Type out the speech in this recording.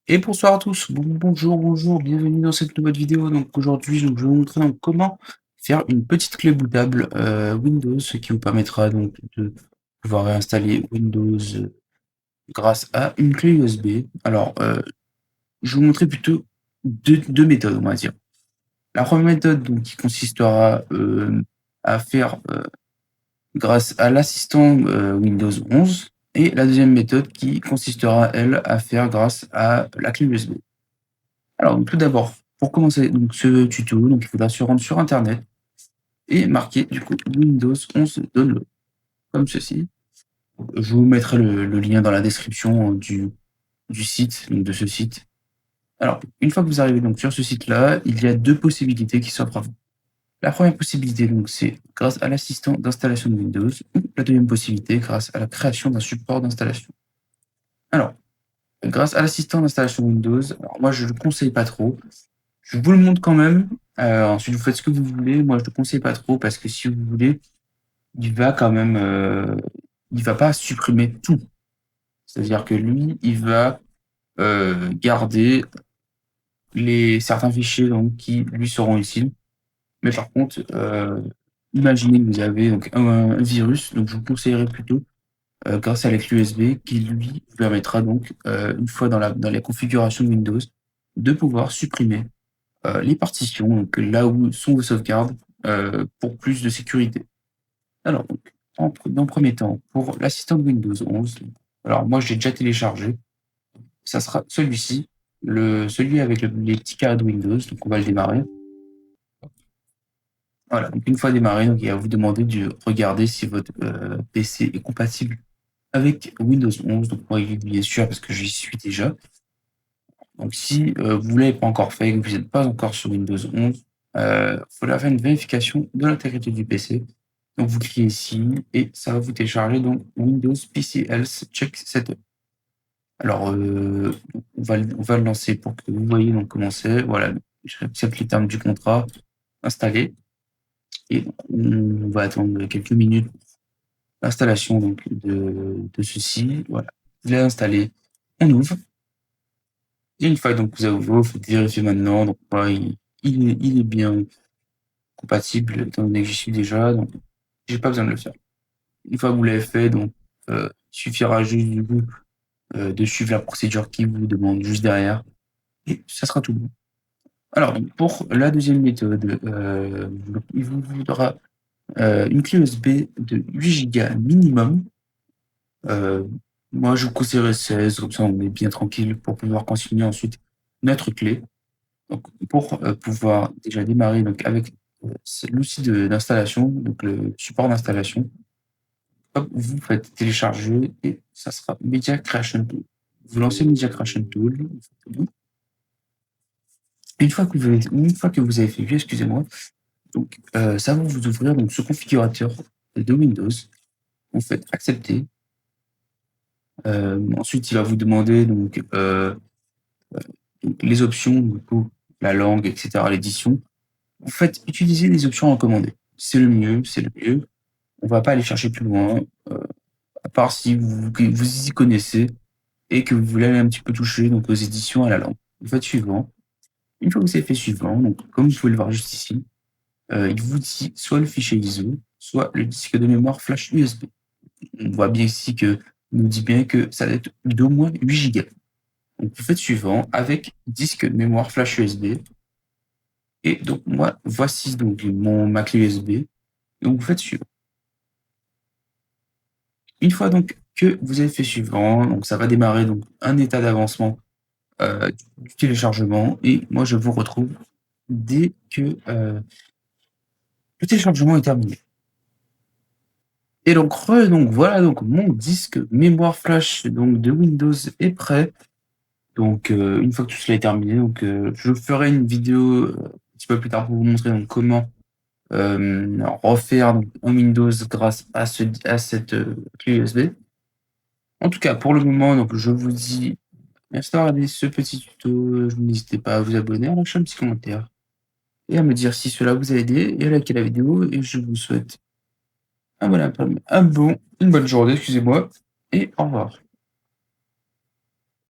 Et bonsoir à tous, bonjour, bienvenue dans cette nouvelle vidéo. Donc aujourd'hui, je vais vous montrer donc comment faire une petite clé bootable Windows, ce qui vous permettra donc de pouvoir réinstaller Windows grâce à une clé USB. Alors, je vais vous montrer plutôt deux méthodes, on va dire. La première méthode donc, qui consistera à faire grâce à l'assistant Windows 11 et la deuxième méthode qui consistera, elle, à faire grâce à la clé USB. Alors, tout d'abord, pour commencer donc ce tuto, donc il faudra se rendre sur internet et marquer du coup Windows 11 Download, comme ceci. Je vous mettrai le lien dans la description du site, donc de ce site. Alors, une fois que vous arrivez donc sur ce site-là, il y a deux possibilités qui s'offrent à vous. La première possibilité, donc, c'est grâce à l'assistant d'installation de Windows, ou la deuxième possibilité, grâce à la création d'un support d'installation. Alors, grâce à l'assistant d'installation Windows, alors moi je ne le conseille pas trop. Je vous le montre quand même. Ensuite, vous faites ce que vous voulez. Moi, je ne le conseille pas trop parce que si vous voulez, il va quand même, il va pas supprimer tout. C'est-à-dire que lui, il va garder certains fichiers donc, qui lui seront utiles. Mais par contre, imaginez que vous avez donc, un virus, donc je vous conseillerais plutôt, grâce à la clé USB, qui lui vous permettra donc, une fois dans la configuration de Windows, de pouvoir supprimer les partitions, donc là où sont vos sauvegardes, pour plus de sécurité. Alors, donc, dans le premier temps, pour l'assistant de Windows 11, alors moi je l'ai déjà téléchargé, ça sera celui-ci, celui avec les petits carrés de Windows, donc on va le démarrer. Voilà, donc une fois démarré, donc il va vous demander de regarder si votre PC est compatible avec Windows 11. Donc moi, il est bien sûr parce que j'y suis déjà. Donc si vous ne l'avez pas encore fait, que vous n'êtes pas encore sur Windows 11, il faudra faire une vérification de l'intégrité du PC. Donc vous cliquez ici et ça va vous télécharger donc Windows PC Else Check Setup. Alors on va le lancer pour que vous voyez donc comment c'est. Voilà, j'accepte les termes du contrat, installé. Et on va attendre quelques minutes pour l'installation donc de ceci. Voilà, je l'ai installé, on ouvre. Et une fois donc vous avez ouvert, vous faites vérifier maintenant. Donc voilà, il est bien compatible étant donné que j'y suis déjà, donc j'ai pas besoin de le faire. Une fois que vous l'avez fait, donc il suffira juste du coup de suivre la procédure qui vous demande juste derrière et ça sera tout bon. Alors donc, pour la deuxième méthode, il vous faudra une clé USB de 8 Go minimum. Heu, Moi je vous conseillerais 16, comme ça on est bien tranquille pour pouvoir continuer ensuite notre clé. Donc pour, pouvoir déjà démarrer donc avec, l'outil d'installation, donc le support d'installation, hop, vous faites télécharger et ça sera Media Creation Tool. Vous lancez Media Creation Tool, vous faites oui. Une fois que vous avez fait oui, excusez-moi, donc ça va vous ouvrir donc ce configurateur de Windows. Vous faites accepter, ensuite il va vous demander donc les options, du coup, la langue et cetera, l'édition. Vous faites utiliser les options recommandées. C'est le mieux, c'est le mieux. On va pas aller chercher plus loin, heu, à part si vous y connaissez et que vous voulez aller un petit peu toucher donc aux éditions, à la langue. Vous faites suivant. Une fois que vous avez fait suivant, donc comme vous pouvez le voir juste ici, il vous dit soit le fichier ISO, soit le disque de mémoire flash USB. On voit bien ici que il nous dit bien que ça doit être d'au moins 8 gigas. Donc vous faites suivant avec disque mémoire flash USB et donc moi, voici donc ma clé USB. Donc vous faites suivant. Une fois donc que vous avez fait suivant, donc ça va démarrer donc un état d'avancement du téléchargement et moi je vous retrouve dès que le téléchargement est terminé. Et donc voilà, donc mon disque mémoire flash donc de Windows est prêt. Donc une fois que tout cela est terminé, donc je ferai une vidéo un petit peu plus tard pour vous montrer donc comment refaire donc un Windows grâce à cette clé USB. En tout cas, pour le moment, donc je vous dis merci d'avoir regardé ce petit tuto. N'hésitez pas à vous abonner, à lâcher un petit commentaire et à me dire si cela vous a aidé et à liker la vidéo. Et je vous souhaite une bonne journée, excusez-moi, et au revoir.